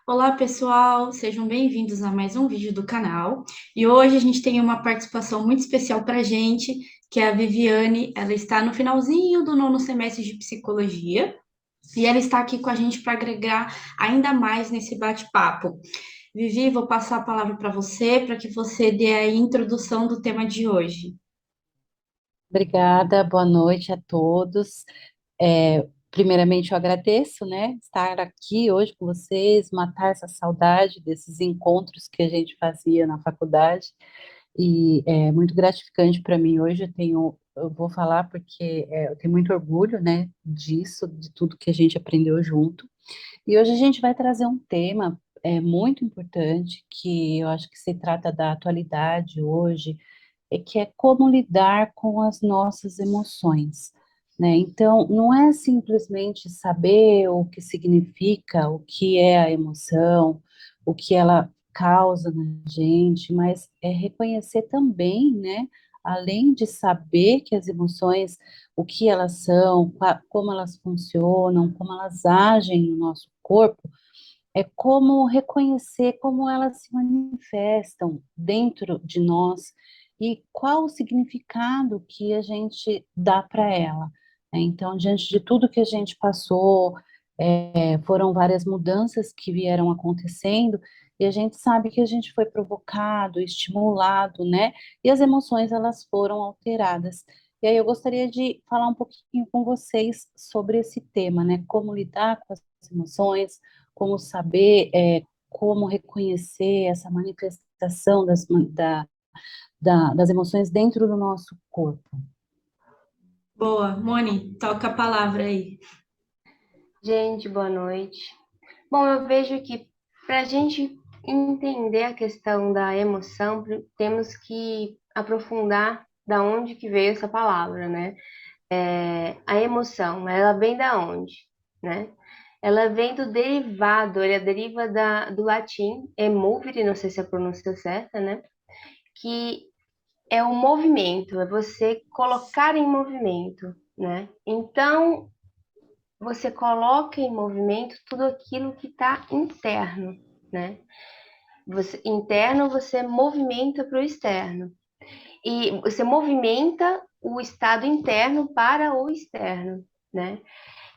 Olá, pessoal, sejam bem-vindos a mais um vídeo do canal. E hoje a gente tem uma participação muito especial para a gente, que é a Viviane. Ela está no finalzinho do nono semestre de psicologia e ela está aqui com a gente para agregar ainda mais nesse bate-papo. Vivi, vou passar a palavra para você, para que você dê a introdução do tema de hoje. Obrigada, boa noite a todos. Primeiramente, eu agradeço, né, estar aqui hoje com vocês, matar essa saudade desses encontros que a gente fazia na faculdade. E é muito gratificante para mim hoje. Eu vou falar porque eu tenho muito orgulho, né, disso, de tudo que a gente aprendeu junto. E hoje a gente vai trazer um tema muito importante que eu acho que se trata da atualidade hoje que é como lidar com as nossas emoções, né? Então, não é simplesmente saber o que significa, o que é a emoção, o que ela causa na gente, mas é reconhecer também, né? Além de saber que as emoções, o que elas são, como elas funcionam, como elas agem no nosso corpo, é como reconhecer como elas se manifestam dentro de nós e qual o significado que a gente dá para ela, né? Então, diante de tudo que a gente passou, foram várias mudanças que vieram acontecendo e a gente sabe que a gente foi provocado, estimulado, né? E as emoções elas foram alteradas. E aí eu gostaria de falar um pouquinho com vocês sobre esse tema, né? Como lidar com as emoções, como saber, como reconhecer essa manifestação das emoções dentro do nosso corpo. Boa, Moni, toca a palavra aí. Gente, boa noite. Bom, eu vejo que para a gente entender a questão da emoção, temos que aprofundar da onde que veio essa palavra, né? A emoção, ela vem da onde, né? Ela vem do derivado, ela deriva do latim emovere, não sei se é a pronúncia certa, né? Que é o movimento, é você colocar em movimento, né? Então, você coloca em movimento tudo aquilo que está interno, né? Interno você movimenta para o externo. E você movimenta o estado interno para o externo, né?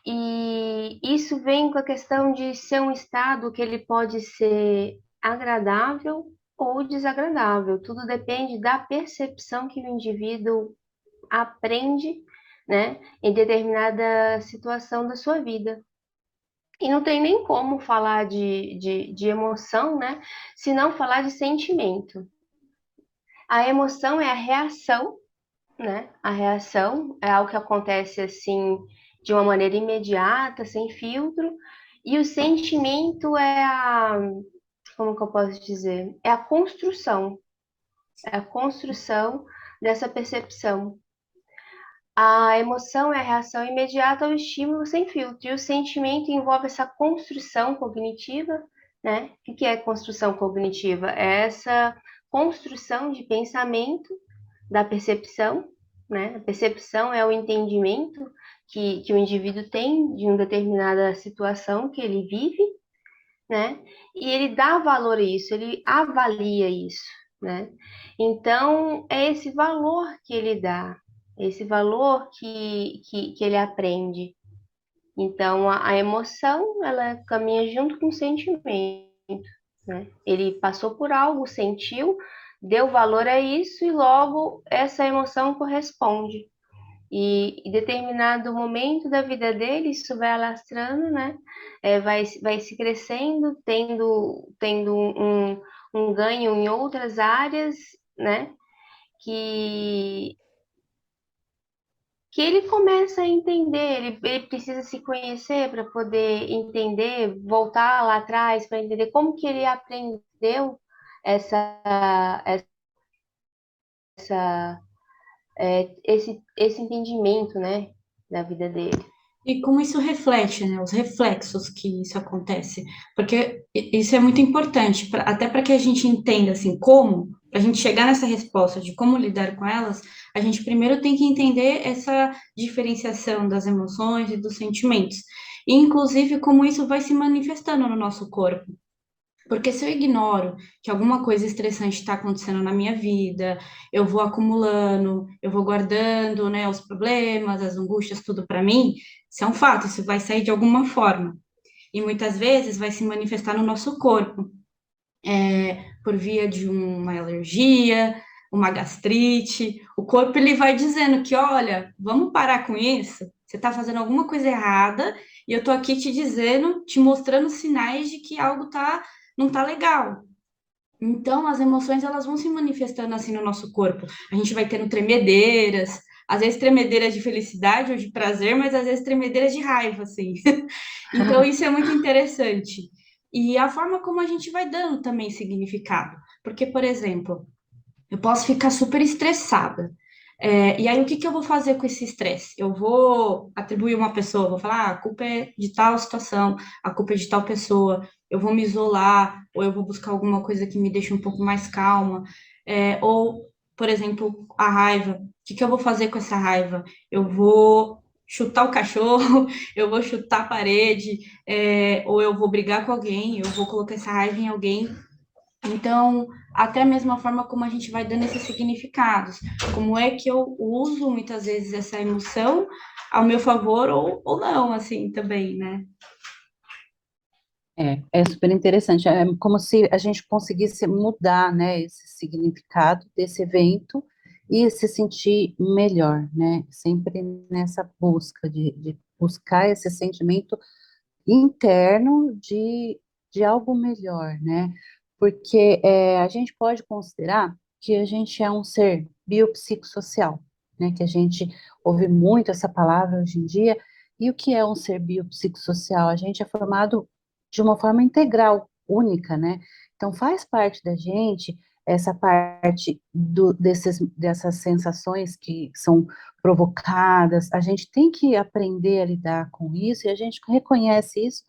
E isso vem com a questão de ser um estado que ele pode ser agradável ou desagradável. Tudo depende da percepção que o indivíduo aprende, né, em determinada situação da sua vida. E não tem nem como falar de emoção, né? Se não falar de sentimento. A emoção é a reação, né? A reação é algo que acontece assim de uma maneira imediata, sem filtro. E o sentimento como que eu posso dizer? É a construção. É a construção dessa percepção. A emoção é a reação imediata ao estímulo sem filtro, e o sentimento envolve essa construção cognitiva, né? O que é construção cognitiva? É essa construção de pensamento da percepção, né? A percepção é o entendimento que o indivíduo tem de uma determinada situação que ele vive, né? E ele dá valor a isso, ele avalia isso, né? Então, é esse valor que ele dá, esse valor que ele aprende. Então, a emoção, ela caminha junto com o sentimento, né? Ele passou por algo, sentiu, deu valor a isso e logo essa emoção corresponde. E em determinado momento da vida dele, isso vai alastrando, né? Vai se crescendo, tendo um ganho em outras áreas, né? Que, que ele começa a entender, ele precisa se conhecer para poder entender, voltar lá atrás para entender como que ele aprendeu essa, essa, esse entendimento, né? Da vida dele. E como isso reflete, né? Os reflexos que isso acontece. Porque isso é muito importante, até para que a gente entenda, assim, como, para a gente chegar nessa resposta de como lidar com elas, a gente primeiro tem que entender essa diferenciação das emoções e dos sentimentos. E, inclusive, como isso vai se manifestando no nosso corpo. Porque se eu ignoro que alguma coisa estressante está acontecendo na minha vida, eu vou acumulando, eu vou guardando, né, os problemas, as angústias, tudo para mim, isso é um fato, isso vai sair de alguma forma. E muitas vezes vai se manifestar no nosso corpo, por via de uma alergia, uma gastrite. O corpo ele vai dizendo que, olha, vamos parar com isso. Você está fazendo alguma coisa errada e eu estou aqui te dizendo, te mostrando sinais de que algo não tá legal. Então, as emoções elas vão se manifestando assim no nosso corpo. A gente vai tendo tremedeiras, às vezes tremedeiras de felicidade ou de prazer, mas às vezes tremedeiras de raiva, assim. Então, isso é muito interessante. E a forma como a gente vai dando também significado. Porque, por exemplo, eu posso ficar super estressada. E aí, o que que eu vou fazer com esse estresse? Eu vou atribuir uma pessoa, vou falar, a culpa é de tal situação, a culpa é de tal pessoa, eu vou me isolar, ou eu vou buscar alguma coisa que me deixe um pouco mais calma. Ou, por exemplo, a raiva. O que que eu vou fazer com essa raiva? Eu vou chutar o cachorro, eu vou chutar a parede, ou eu vou brigar com alguém, eu vou colocar essa raiva em alguém. Então, até mesmo a forma como a gente vai dando esses significados. Como é que eu uso muitas vezes essa emoção ao meu favor ou não, assim, também, né? É super interessante. É como se a gente conseguisse mudar, né, esse significado desse evento e se sentir melhor, né? Sempre nessa busca de buscar esse sentimento interno de algo melhor, né? Porque a gente pode considerar que a gente é um ser biopsicossocial, né? Que a gente ouve muito essa palavra hoje em dia. E o que é um ser biopsicossocial? A gente é formado de uma forma integral, única, né? Então faz parte da gente essa parte dessas sensações que são provocadas, a gente tem que aprender a lidar com isso e a gente reconhece isso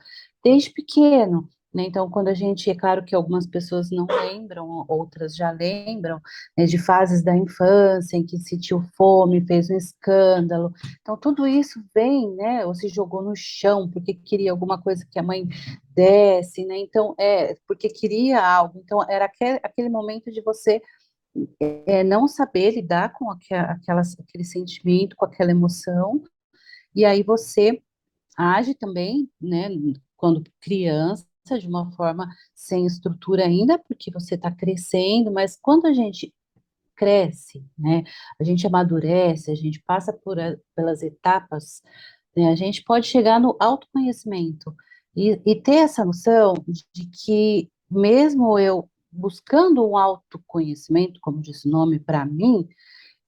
desde pequeno, né? Então, quando a gente, é claro que algumas pessoas não lembram, outras já lembram, né, de fases da infância em que sentiu fome, fez um escândalo. Então, tudo isso vem, né? Ou se jogou no chão porque queria alguma coisa que a mãe desse, né? Então, porque queria algo. Então, era aquele momento de você não saber lidar com aquele sentimento, com aquela emoção, e aí você age também, né, quando criança, de uma forma sem estrutura ainda, porque você está crescendo, mas quando a gente cresce, né, a gente amadurece, a gente passa pelas etapas, né, a gente pode chegar no autoconhecimento e ter essa noção de que mesmo eu buscando um autoconhecimento, como disse o nome, para mim,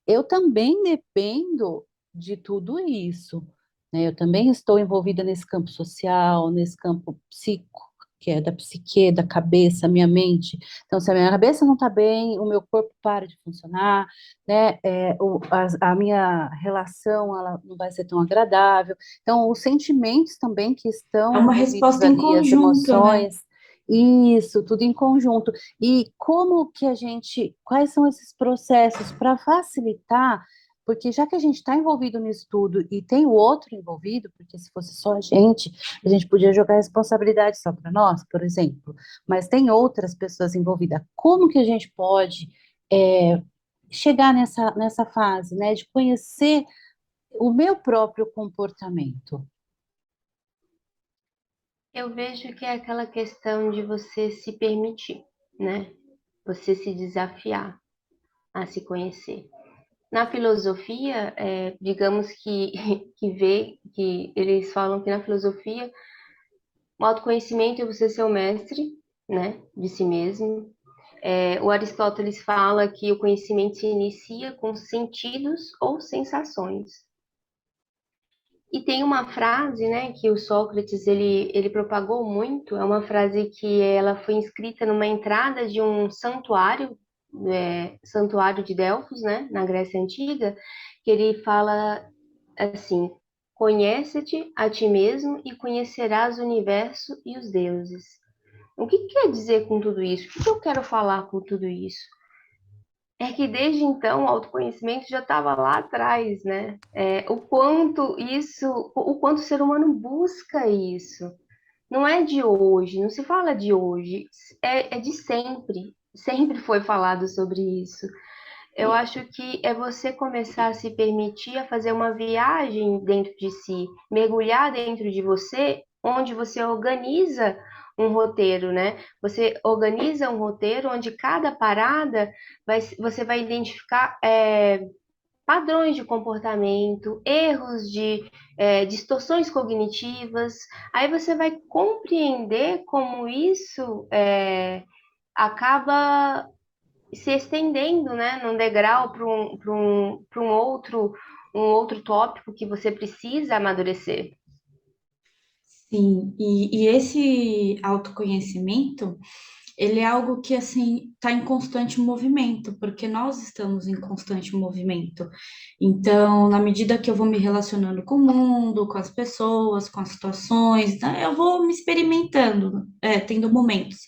eu também dependo de tudo isso, né? Eu também estou envolvida nesse campo social, nesse campo psico, que é da psique, da cabeça, minha mente. Então, se a minha cabeça não está bem, o meu corpo para de funcionar, né? A minha relação, ela não vai ser tão agradável. Então, os sentimentos também que É estão uma envolvidos resposta em ali, as conjunto, né? emoções, isso, tudo em conjunto. E como que quais são esses processos para facilitar, porque já que a gente está envolvido nisso tudo e tem o outro envolvido, porque se fosse só a gente podia jogar a responsabilidade só para nós, por exemplo, mas tem outras pessoas envolvidas. Como que a gente pode é, chegar nessa fase, né, de conhecer o meu próprio comportamento? Eu vejo que é aquela questão de você se permitir, né? Você se desafiar a se conhecer. Na filosofia, digamos que, que eles falam que na filosofia o autoconhecimento é você ser o mestre, né, de si mesmo. O Aristóteles fala que o conhecimento se inicia com sentidos ou sensações. E tem uma frase, né, que o Sócrates ele propagou muito. É uma frase que ela foi inscrita numa entrada de um santuário, santuário de Delfos, né, na Grécia Antiga, que ele fala assim: conhece-te a ti mesmo e conhecerás o universo e os deuses. O que quer dizer com tudo isso? O que eu quero falar com tudo isso? É que desde então o autoconhecimento já estava lá atrás, né? O quanto o ser humano busca isso. não é de hoje, não se fala de hoje, é de sempre. Sempre foi falado sobre isso. Eu acho que é você começar a se permitir a fazer uma viagem dentro de si, mergulhar dentro de você, onde você organiza um roteiro, né? Você organiza um roteiro onde cada parada você vai identificar padrões de comportamento, erros distorções cognitivas. Aí você vai compreender como isso acaba se estendendo, né, num degrau para um outro tópico que você precisa amadurecer. Sim, e esse autoconhecimento, ele é algo que, assim, está em constante movimento, porque nós estamos em constante movimento. Então, na medida que eu vou me relacionando com o mundo, com as pessoas, com as situações, né, eu vou me experimentando, tendo momentos.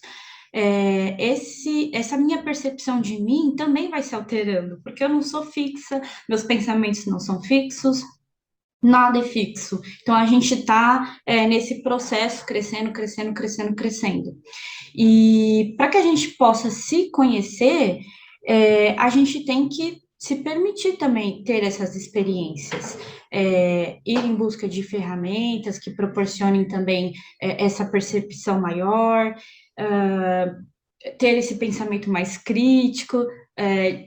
Essa minha percepção de mim também vai se alterando, porque eu não sou fixa, meus pensamentos não são fixos, nada é fixo. Então a gente está nesse processo crescendo, crescendo, crescendo, crescendo. E para que a gente possa se conhecer, a gente tem que se permitir também ter essas experiências, ir em busca de ferramentas que proporcionem também essa percepção maior, ah, ter esse pensamento mais crítico,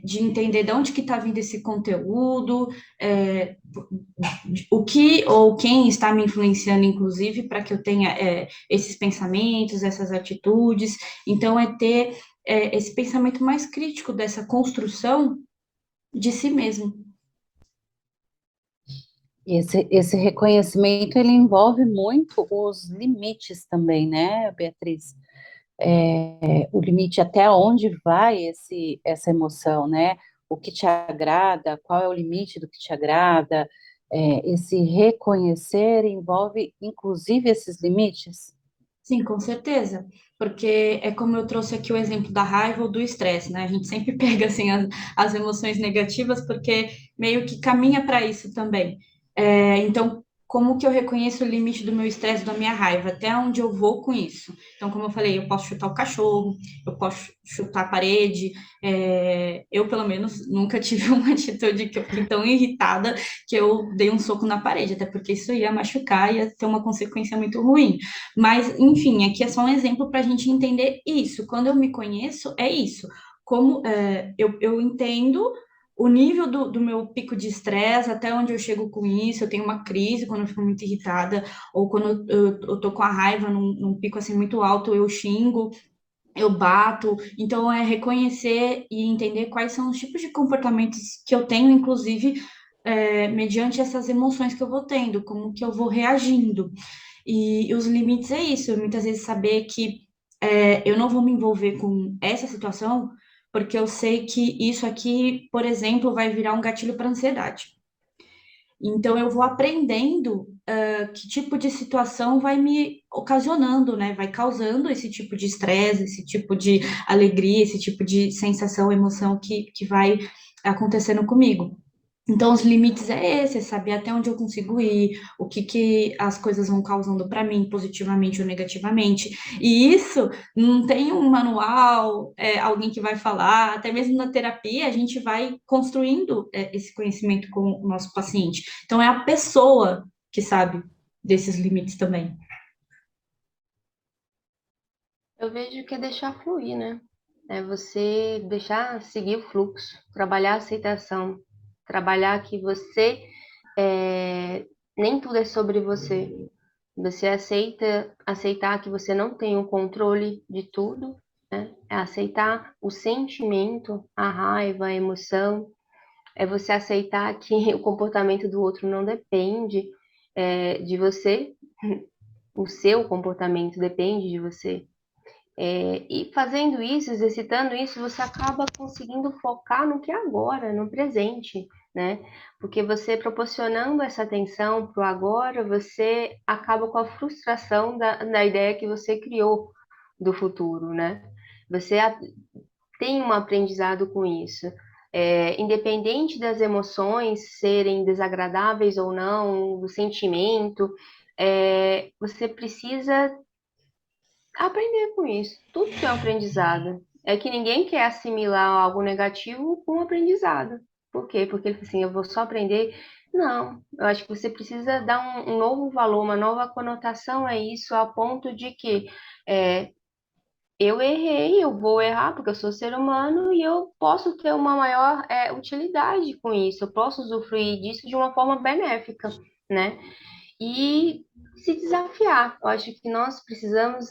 de entender de onde que está vindo esse conteúdo, é, o que ou quem está me influenciando, inclusive, para que eu tenha esses pensamentos, essas atitudes. Então, é ter esse pensamento mais crítico dessa construção de si mesmo. Esse reconhecimento, ele envolve muito os limites também, né, Beatriz? O limite até onde vai essa emoção, né? O que te agrada, qual é o limite do que te agrada? Esse reconhecer envolve, inclusive, esses limites? Sim, com certeza, porque é como eu trouxe aqui o exemplo da raiva ou do estresse, né? A gente sempre pega assim as emoções negativas porque meio que caminha para isso também. Então, como que eu reconheço o limite do meu estresse, da minha raiva? Até onde eu vou com isso? Então, como eu falei, eu posso chutar o cachorro, eu posso chutar a parede. Eu, pelo menos, nunca tive uma atitude que eu fiquei tão irritada que eu dei um soco na parede, até porque isso ia machucar, ia ter uma consequência muito ruim. Mas, enfim, aqui é só um exemplo para a gente entender isso. Quando eu me conheço, é isso. Como eu entendo o nível do meu pico de estresse, até onde eu chego com isso, eu tenho uma crise quando eu fico muito irritada, ou quando eu tô com a raiva num pico assim muito alto, eu xingo, eu bato. Então, é reconhecer e entender quais são os tipos de comportamentos que eu tenho, inclusive, mediante essas emoções que eu vou tendo, como que eu vou reagindo. E os limites é isso, muitas vezes saber que eu não vou me envolver com essa situação, porque eu sei que isso aqui, por exemplo, vai virar um gatilho para ansiedade. Então eu vou aprendendo que tipo de situação vai me ocasionando, né? Vai causando esse tipo de estresse, esse tipo de alegria, esse tipo de sensação, emoção que vai acontecendo comigo. Então, os limites é esse, é saber até onde eu consigo ir, o que que as coisas vão causando para mim, positivamente ou negativamente. E isso não tem um manual, alguém que vai falar, até mesmo na terapia, a gente vai construindo esse conhecimento com o nosso paciente. Então, é a pessoa que sabe desses limites também. Eu vejo que é deixar fluir, né? É você deixar seguir o fluxo, trabalhar a aceitação, trabalhar que você nem tudo é sobre você. Você aceitar que você não tem o controle de tudo, né? É aceitar o sentimento, a raiva, a emoção. É você aceitar que o comportamento do outro não depende de você, o seu comportamento depende de você. E fazendo isso, exercitando isso, você acaba conseguindo focar no que é agora, no presente, né? Porque você proporcionando essa atenção para o agora, você acaba com a frustração da ideia que você criou do futuro, né? Você tem um aprendizado com isso. Independente das emoções serem desagradáveis ou não, do sentimento, você precisa aprender com isso. Tudo tem um aprendizado. É que ninguém quer assimilar algo negativo com um aprendizado. Por quê? Porque ele fala assim, eu vou só aprender. Não, eu acho que você precisa dar um novo valor, uma nova conotação a isso, ao ponto de que é, eu errei, eu vou errar porque eu sou ser humano e eu posso ter uma maior utilidade com isso, eu posso usufruir disso de uma forma benéfica, né? E se desafiar. Eu acho que nós precisamos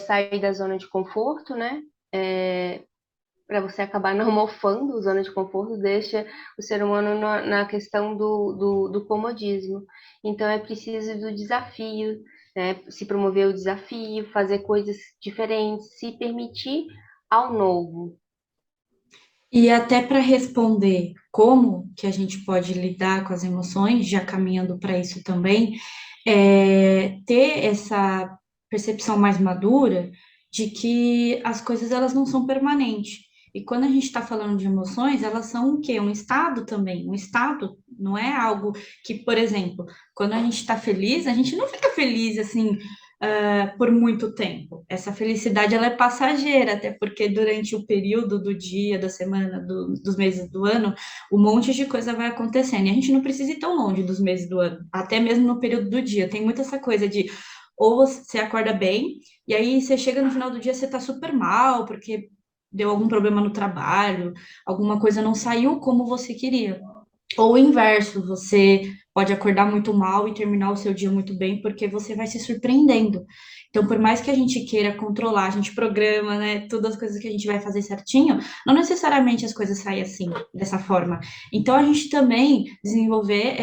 sair da zona de conforto, né? Para você acabar não mofando, zona de conforto deixa o ser humano na questão do comodismo. Então é preciso do desafio, né? Se promover o desafio, fazer coisas diferentes, se permitir ao novo. E até para responder como que a gente pode lidar com as emoções, já caminhando para isso também, ter essa percepção mais madura de que as coisas elas não são permanentes. E quando a gente está falando de emoções, elas são o quê? Um estado também. Um estado não é algo que, por exemplo, quando a gente está feliz, a gente não fica feliz assim, por muito tempo. Essa felicidade ela é passageira, até porque durante o período do dia, da semana, dos meses do ano, um monte de coisa vai acontecendo. E a gente não precisa ir tão longe dos meses do ano, até mesmo no período do dia. Tem muito essa coisa de ou você acorda bem, e aí você chega no final do dia, você tá super mal, porque deu algum problema no trabalho, alguma coisa não saiu como você queria. Ou o inverso, você pode acordar muito mal e terminar o seu dia muito bem, porque você vai se surpreendendo. Então, por mais que a gente queira controlar, a gente programa, né, todas as coisas que a gente vai fazer certinho, não necessariamente as coisas saem assim, dessa forma. Então, a gente também desenvolver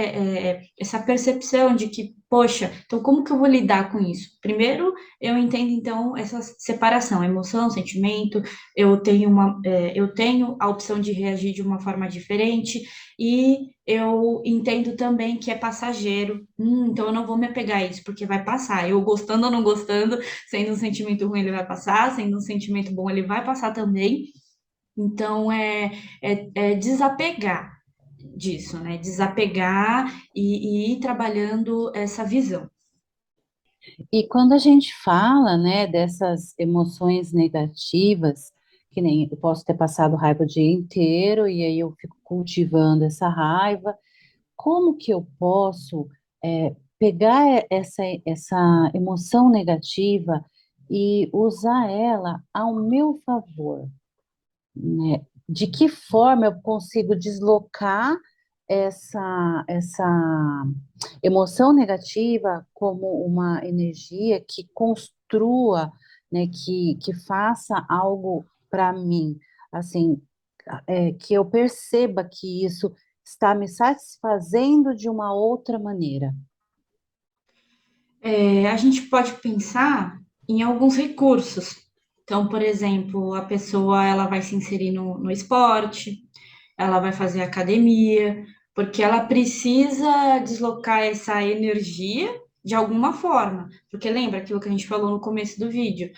essa percepção de que, poxa, então como que eu vou lidar com isso? Primeiro, eu entendo, então, essa separação, emoção, sentimento, eu tenho a opção de reagir de uma forma diferente, e eu entendo também que é passageiro. Então eu não vou me apegar a isso, porque vai passar. Eu gostando ou não gostando, sendo um sentimento ruim, ele vai passar, sendo um sentimento bom, ele vai passar também. Então é desapegar disso, né? Desapegar e ir trabalhando essa visão. E quando a gente fala, né, dessas emoções negativas, que nem eu posso ter passado raiva o dia inteiro e aí eu fico cultivando essa raiva, como que eu posso pegar essa emoção negativa e usar ela ao meu favor, né? De que forma eu consigo deslocar essa emoção negativa como uma energia que construa, né, que faça algo para mim, assim, que eu perceba que isso está me satisfazendo de uma outra maneira. A gente pode pensar em alguns recursos. Então, por exemplo, a pessoa ela vai se inserir no esporte, ela vai fazer academia, porque ela precisa deslocar essa energia de alguma forma. Porque lembra aquilo que a gente falou no começo do vídeo?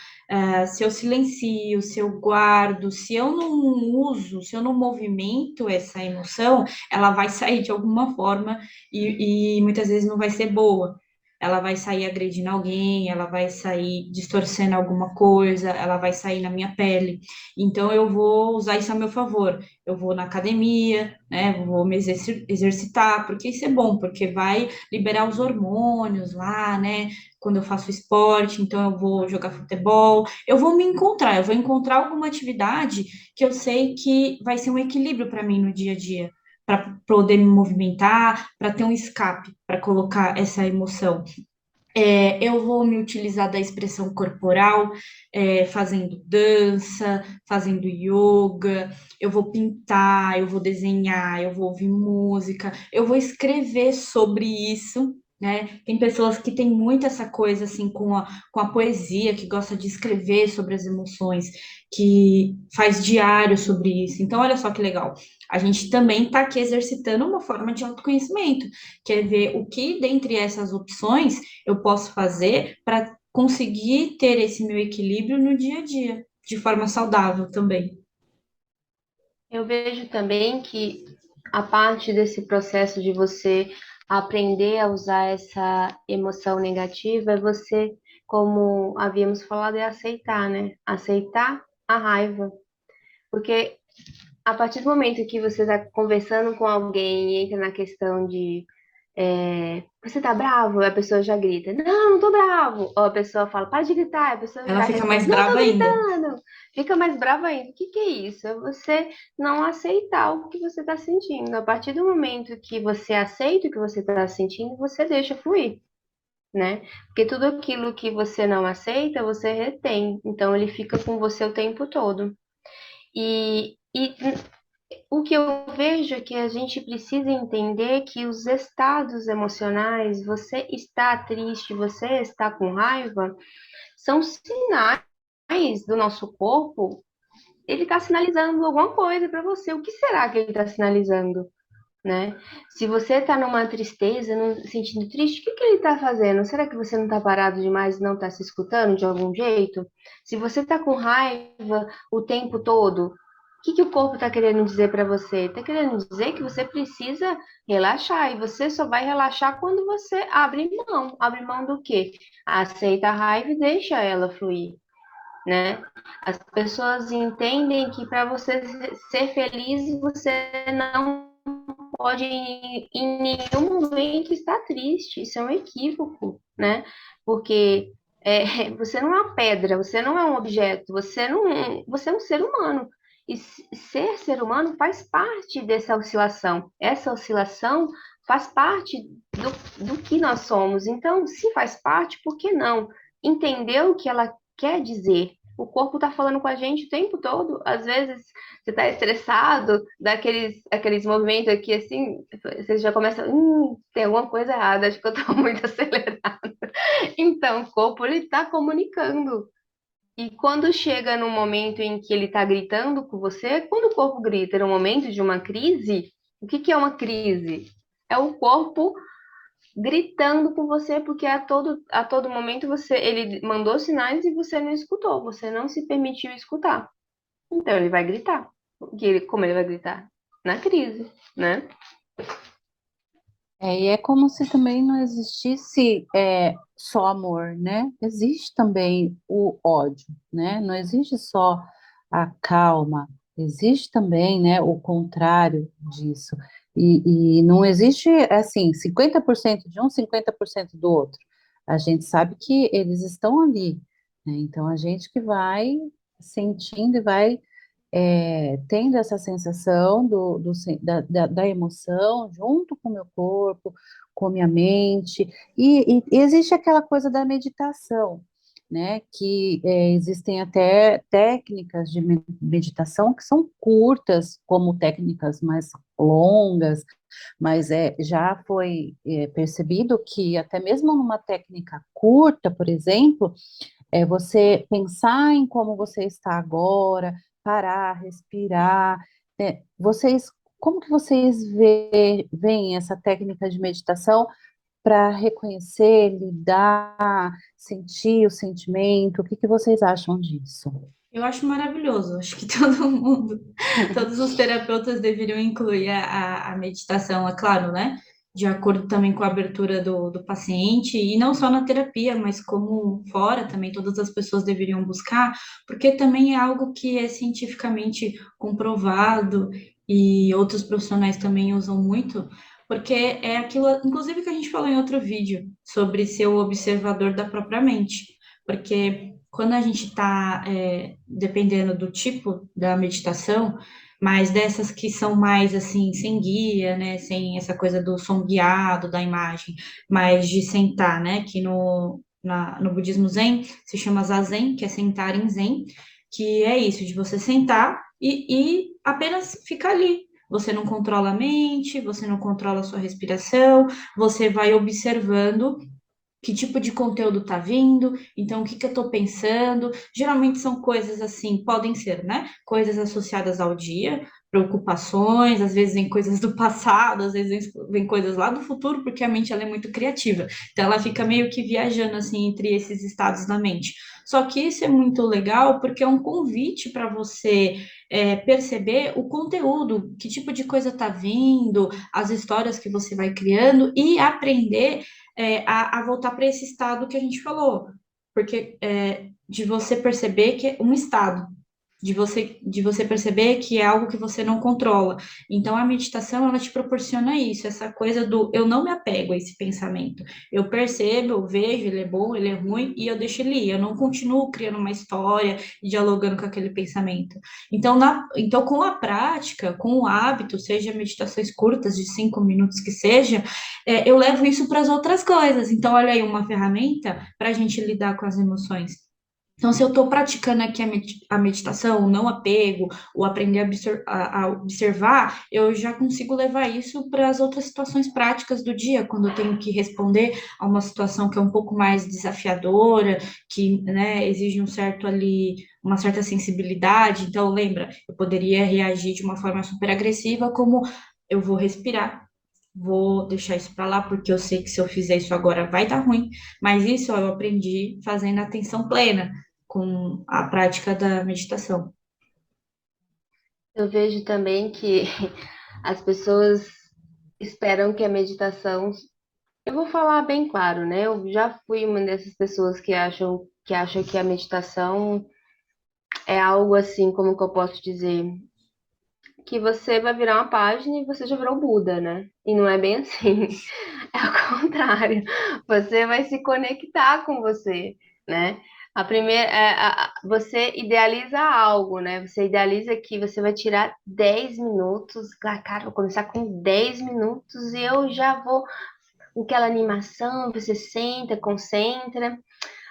Se eu silencio, se eu guardo, se eu não uso, se eu não movimento essa emoção, ela vai sair de alguma forma e muitas vezes não vai ser boa. Ela vai sair agredindo alguém, ela vai sair distorcendo alguma coisa, ela vai sair na minha pele. Então, eu vou usar isso a meu favor. Eu vou na academia, né? Vou me exercitar, porque isso é bom, porque vai liberar os hormônios lá, né? Quando eu faço esporte, então eu vou jogar futebol, eu vou me encontrar, eu vou encontrar alguma atividade que eu sei que vai ser um equilíbrio para mim no dia a dia, para poder me movimentar, para ter um escape, para colocar essa emoção. Eu vou me utilizar da expressão corporal, fazendo dança, fazendo yoga, eu vou pintar, eu vou desenhar, eu vou ouvir música, eu vou escrever sobre isso, né? Tem pessoas que têm muito essa coisa assim com a poesia, que gosta de escrever sobre as emoções, que faz diário sobre isso. Então, olha só que legal. A gente também está aqui exercitando uma forma de autoconhecimento, que é ver o que dentre essas opções eu posso fazer para conseguir ter esse meu equilíbrio no dia a dia, de forma saudável também. Eu vejo também que a parte desse processo de você aprender a usar essa emoção negativa é você como havíamos falado, é aceitar, né? Aceitar a raiva. Porque a partir do momento que você está conversando com alguém e entra na questão de você tá bravo? A pessoa já grita, não tô bravo. Ou a pessoa fala, para de gritar. A pessoa Ela já fica mais responde, não tô brava ainda. gritando. Fica mais brava ainda. O que que é isso? É você não aceitar o que você está sentindo. A partir do momento que você aceita o que você está sentindo, você deixa fluir, né? Porque tudo aquilo que você não aceita, você retém. Então ele fica com você o tempo todo. E o que eu vejo é que a gente precisa entender que os estados emocionais, você está triste, você está com raiva, são sinais do nosso corpo. Ele está sinalizando alguma coisa para você. O que será que ele está sinalizando, né? Se você está numa tristeza, sentindo triste, o que que ele está fazendo? Será que você não está parado demais e não está se escutando de algum jeito? Se você está com raiva o tempo todo, o que que o corpo está querendo dizer para você? Está querendo dizer que você precisa relaxar e você só vai relaxar quando você abre mão. Abre mão do quê? Aceita a raiva e deixa ela fluir, né? As pessoas entendem que para você ser feliz, você não pode em nenhum momento estar triste. Isso é um equívoco, né? Porque você não é uma pedra, você não é um objeto, você é um ser humano. E ser humano faz parte dessa oscilação. Essa oscilação faz parte do que nós somos. Então, se faz parte, por que não? Entender o que ela quer dizer. O corpo está falando com a gente o tempo todo. Às vezes você está estressado, dá aqueles movimentos aqui assim, você já começa, tem alguma coisa errada, acho que eu estou muito acelerada. Então, o corpo ele está comunicando. E quando chega no momento em que ele está gritando com você, quando o corpo grita no momento de uma crise, o que que é uma crise? É o corpo gritando com você, porque a todo momento ele mandou sinais e você não escutou, você não se permitiu escutar. Então ele vai gritar. Como ele vai gritar? Na crise, né? E é como se também não existisse só amor, né? Existe também o ódio, né? Não existe só a calma, existe também, né, o contrário disso. E não existe, assim, 50% de um, 50% do outro. A gente sabe que eles estão ali, né? Então a gente que vai sentindo e vai tendo essa sensação da emoção junto com o meu corpo, com a minha mente, e existe aquela coisa da meditação, né? Que existem até técnicas de meditação que são curtas, como técnicas mais longas, mas já foi percebido que até mesmo numa técnica curta, por exemplo, você pensar em como você está agora, parar, respirar. Como que vocês veem essa técnica de meditação para reconhecer, lidar, sentir o sentimento? O que que vocês acham disso? Eu acho maravilhoso. Acho que todo mundo, todos os terapeutas deveriam incluir a meditação, é claro, né? De acordo também com a abertura do paciente, e não só na terapia, mas como fora também, todas as pessoas deveriam buscar, porque também é algo que é cientificamente comprovado e outros profissionais também usam muito, porque é aquilo, inclusive, que a gente falou em outro vídeo, sobre ser o observador da própria mente. Porque quando a gente está, dependendo do tipo da meditação, mas dessas que são mais assim, sem guia, né, sem essa coisa do som guiado da imagem, mas de sentar, né, que no budismo Zen se chama Zazen, que é sentar em Zen, que é isso, de você sentar e apenas ficar ali. Você não controla a mente, você não controla a sua respiração, você vai observando que tipo de conteúdo está vindo, então o que que eu estou pensando. Geralmente são coisas assim, podem ser, né? Coisas associadas ao dia, preocupações, às vezes vem coisas do passado, às vezes vem coisas lá do futuro, porque a mente ela é muito criativa. Então ela fica meio que viajando assim entre esses estados da mente. Só que isso é muito legal porque é um convite para você perceber o conteúdo, que tipo de coisa está vindo, as histórias que você vai criando e aprender a voltar para esse estado que a gente falou. porque de você perceber que é um estado, de você perceber que é algo que você não controla. Então, a meditação, ela te proporciona isso, essa coisa do eu não me apego a esse pensamento. Eu percebo, eu vejo, ele é bom, ele é ruim, e eu deixo ele ir. Eu não continuo criando uma história e dialogando com aquele pensamento. Então, então, com a prática, com o hábito, seja meditações curtas, de 5 minutos que seja, eu levo isso para as outras coisas. Então, olha aí uma ferramenta para a gente lidar com as emoções. Então, se eu estou praticando aqui a meditação, o não apego, o aprender a observar, eu já consigo levar isso para as outras situações práticas do dia, quando eu tenho que responder a uma situação que é um pouco mais desafiadora, que, né, exige um certo ali, uma certa sensibilidade. Então, lembra, eu poderia reagir de uma forma super agressiva, como eu vou respirar. Vou deixar isso para lá, porque eu sei que se eu fizer isso agora vai dar ruim, mas isso ó, eu aprendi fazendo atenção plena com a prática da meditação. Eu vejo também que as pessoas esperam que a meditação. Eu vou falar bem claro, né? Eu já fui uma dessas pessoas que acham que a meditação é algo assim, como que eu posso dizer, que você vai virar uma página e você já virou Buda, né? E não é bem assim. É ao contrário. Você vai se conectar com você, né? A primeira, você idealiza algo, né? Você idealiza que você vai tirar 10 minutos. Ah, cara, vou começar com 10 minutos e eu já vou com aquela animação, você senta, concentra.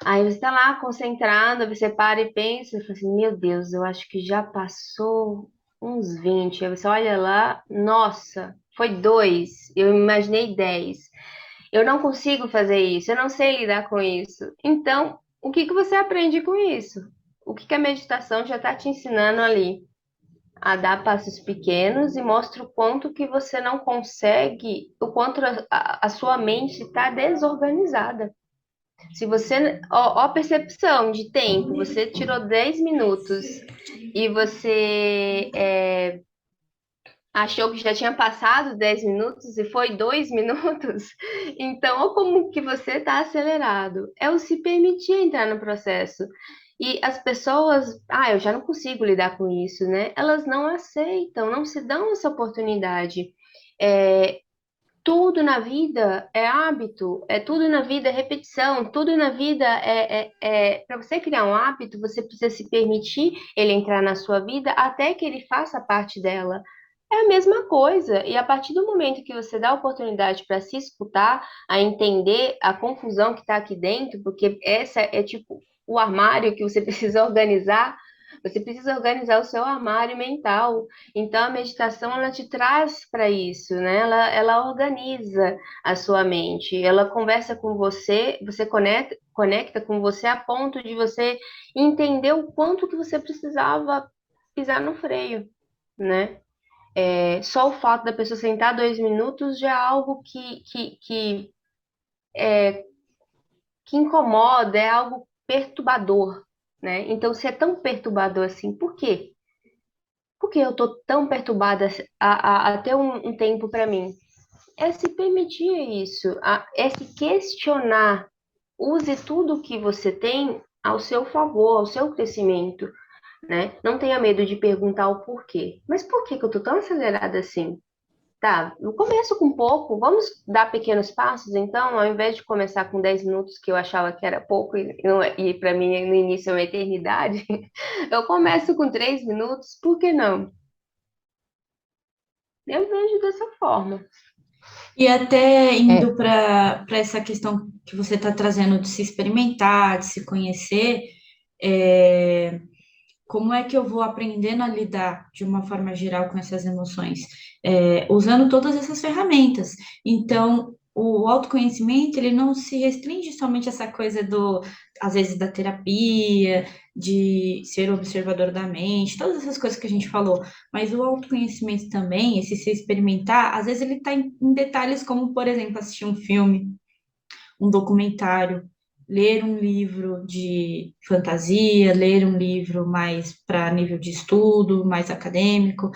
Aí você tá lá concentrado, você para e pensa, e fala assim, meu Deus, eu acho que já passou uns 20. Aí você olha lá, nossa, foi 2, eu imaginei 10. Eu não consigo fazer isso, eu não sei lidar com isso. Então, o que que você aprende com isso? O que que a meditação já está te ensinando ali? A dar passos pequenos e mostra o quanto que você não consegue, o quanto a sua mente está desorganizada. Se você, ó, a percepção de tempo, você tirou 10 minutos e você achou que já tinha passado 10 minutos e foi 2 minutos, então, olha como que você está acelerado. É o se permitir entrar no processo. E as pessoas, eu já não consigo lidar com isso, né? Elas não aceitam, não se dão essa oportunidade. É, tudo na vida é hábito, tudo na vida é repetição, tudo na vida para você criar um hábito, você precisa se permitir ele entrar na sua vida até que ele faça parte dela. É a mesma coisa, e a partir do momento que você dá a oportunidade para se escutar, a entender a confusão que está aqui dentro, porque essa é tipo o armário que você precisa organizar, você precisa organizar o seu armário mental. Então, a meditação, ela te traz para isso, né? Ela organiza a sua mente, ela conversa com você, você conecta com você a ponto de você entender o quanto que você precisava pisar no freio, né? Só o fato da pessoa sentar 2 minutos já é algo que incomoda, é algo perturbador, né? Então, se é tão perturbador assim, por quê? Por que eu tô tão perturbada a ter um tempo para mim? É se permitir isso, é se questionar. Use tudo que você tem ao seu favor, ao seu crescimento, né? Não tenha medo de perguntar o porquê. Mas por que que eu tô tão acelerada assim? Tá, eu começo com pouco, vamos dar pequenos passos, então, ao invés de começar com 10 minutos, que eu achava que era pouco, e para mim no início é uma eternidade, eu começo com 3 minutos, por que não? Eu vejo dessa forma. E até É, indo para essa questão que você está trazendo de se experimentar, de se conhecer, é, como é que eu vou aprendendo a lidar de uma forma geral com essas emoções? Usando todas essas ferramentas. Então, o autoconhecimento, ele não se restringe somente a essa coisa às vezes, da terapia, de ser observador da mente, todas essas coisas que a gente falou. Mas o autoconhecimento também, esse se experimentar, às vezes ele está em detalhes como, por exemplo, assistir um filme, um documentário, ler um livro de fantasia, ler um livro mais para nível de estudo, mais acadêmico.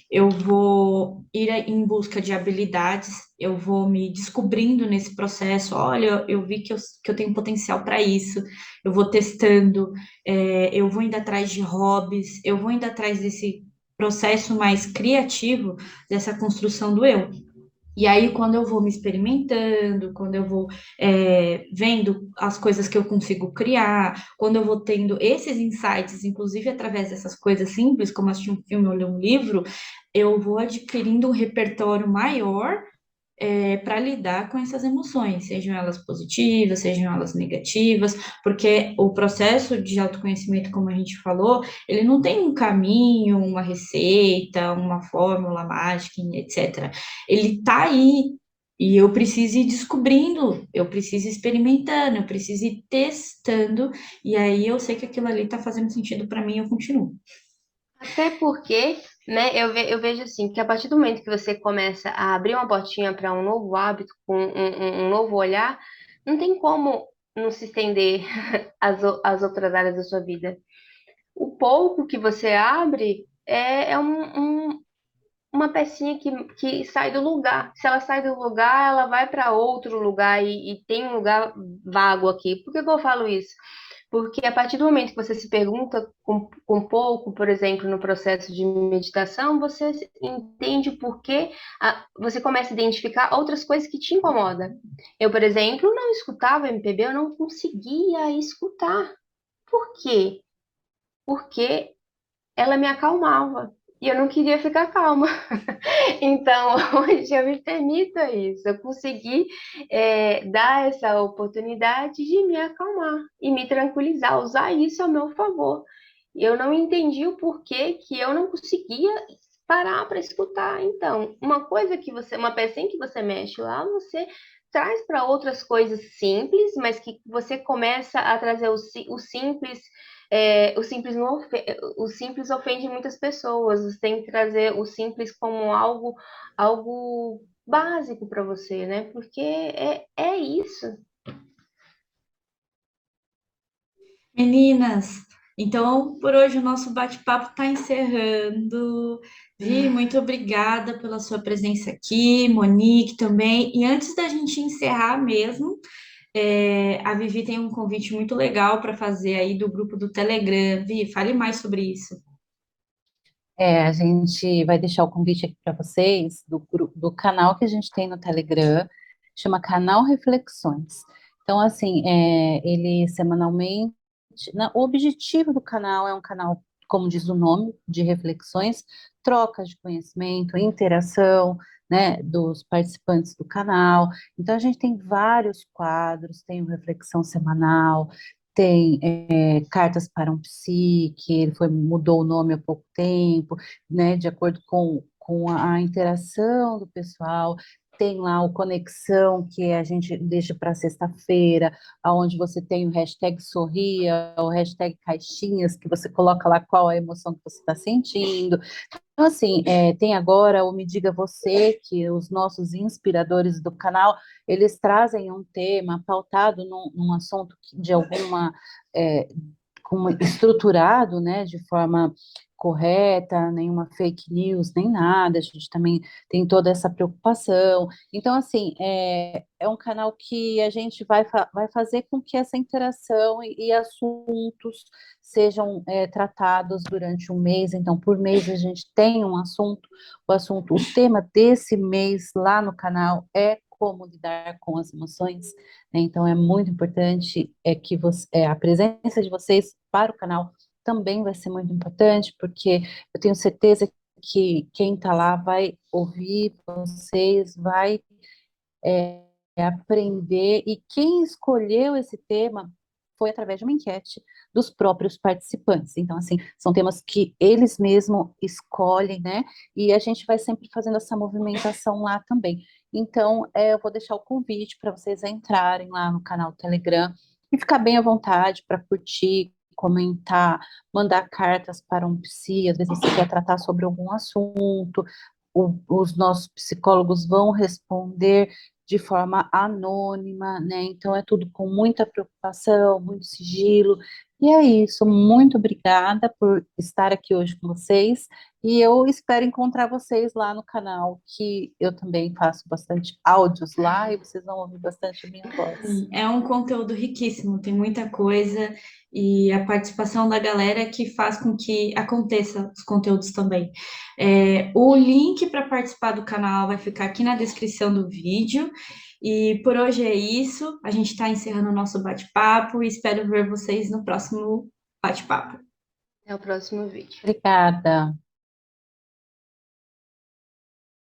Eu vou ir em busca de habilidades, eu vou me descobrindo nesse processo. Olha, eu vi que eu tenho potencial para isso, eu vou testando, eu vou indo atrás de hobbies, eu vou indo atrás desse processo mais criativo, dessa construção do eu. E aí, quando eu vou me experimentando, quando eu vou vendo as coisas que eu consigo criar, quando eu vou tendo esses insights, inclusive através dessas coisas simples, como assistir um filme ou ler um livro, eu vou adquirindo um repertório maior para lidar com essas emoções, sejam elas positivas, sejam elas negativas, porque o processo de autoconhecimento, como a gente falou, ele não tem um caminho, uma receita, uma fórmula mágica, etc. Ele está aí. E eu preciso ir descobrindo, eu preciso ir experimentando, eu preciso ir testando, e aí eu sei que aquilo ali está fazendo sentido para mim e eu continuo. Até porque, né, eu vejo assim, que a partir do momento que você começa a abrir uma portinha para um novo hábito, com um novo olhar, não tem como não se estender às outras áreas da sua vida. O pouco que você abre uma pecinha que sai do lugar. Se ela sai do lugar, ela vai para outro lugar e tem um lugar vago aqui. Por que que eu falo isso? Porque a partir do momento que você se pergunta com pouco, por exemplo, no processo de meditação, você entende por que você começa a identificar outras coisas que te incomodam. Eu, por exemplo, não escutava MPB, eu não conseguia escutar. Por quê? Porque ela me acalmava. E eu não queria ficar calma. Então, hoje eu me permito isso. Eu consegui dar essa oportunidade de me acalmar e me tranquilizar, usar isso a meu favor. Eu não entendi o porquê que eu não conseguia parar para escutar. Então, uma pecinha que você mexe lá, você traz para outras coisas simples, mas que você começa a trazer o simples. O simples ofende muitas pessoas. Você tem que trazer o simples como algo básico para você, né? Porque é isso. Meninas, então por hoje o nosso bate-papo está encerrando. Vi, muito obrigada pela sua presença aqui, Monique também. E antes da gente encerrar mesmo, a Vivi tem um convite muito legal para fazer aí do grupo do Telegram. Vi, fale mais sobre isso. A gente vai deixar o convite aqui para vocês do canal que a gente tem no Telegram, chama Canal Reflexões. Então, assim, ele semanalmente, o objetivo do canal é um canal, como diz o nome, de reflexões, troca de conhecimento, interação, né, dos participantes do canal. Então, a gente tem vários quadros, tem o Reflexão Semanal, tem Cartas para um Psi, que mudou o nome há pouco tempo, né, de acordo com a interação do pessoal. Tem lá o Conexão, que a gente deixa para sexta-feira, onde você tem o hashtag Sorria, o hashtag Caixinhas, que você coloca lá qual a emoção que você está sentindo. Então, assim, tem agora o Me Diga Você, que os nossos inspiradores do canal, eles trazem um tema pautado num assunto de alguma, é, estruturado, né, de forma correta, nenhuma fake news, nem nada, a gente também tem toda essa preocupação. Então, assim, é um canal que a gente vai fazer com que essa interação e assuntos sejam tratados durante um mês. Então, por mês a gente tem um assunto, o tema desse mês lá no canal é como lidar com as emoções, né? Então, é muito importante que a presença de vocês para o canal também vai ser muito importante, porque eu tenho certeza que quem está lá vai ouvir vocês, vai aprender, e quem escolheu esse tema foi através de uma enquete dos próprios participantes. Então, assim, são temas que eles mesmos escolhem, né? E a gente vai sempre fazendo essa movimentação lá também. Então, eu vou deixar o convite para vocês entrarem lá no canal Telegram e ficar bem à vontade para curtir, comentar, mandar cartas para um psi, às vezes você quer tratar sobre algum assunto, os nossos psicólogos vão responder de forma anônima, né? Então é tudo com muita preocupação, muito sigilo. E é isso. Muito obrigada por estar aqui hoje com vocês. E eu espero encontrar vocês lá no canal, que eu também faço bastante áudios lá e vocês vão ouvir bastante a minha voz. Sim, é um conteúdo riquíssimo, tem muita coisa e a participação da galera que faz com que aconteça os conteúdos também. O link para participar do canal vai ficar aqui na descrição do vídeo. E por hoje é isso. A gente está encerrando o nosso bate-papo e espero ver vocês no próximo bate-papo. Até o próximo vídeo. Obrigada.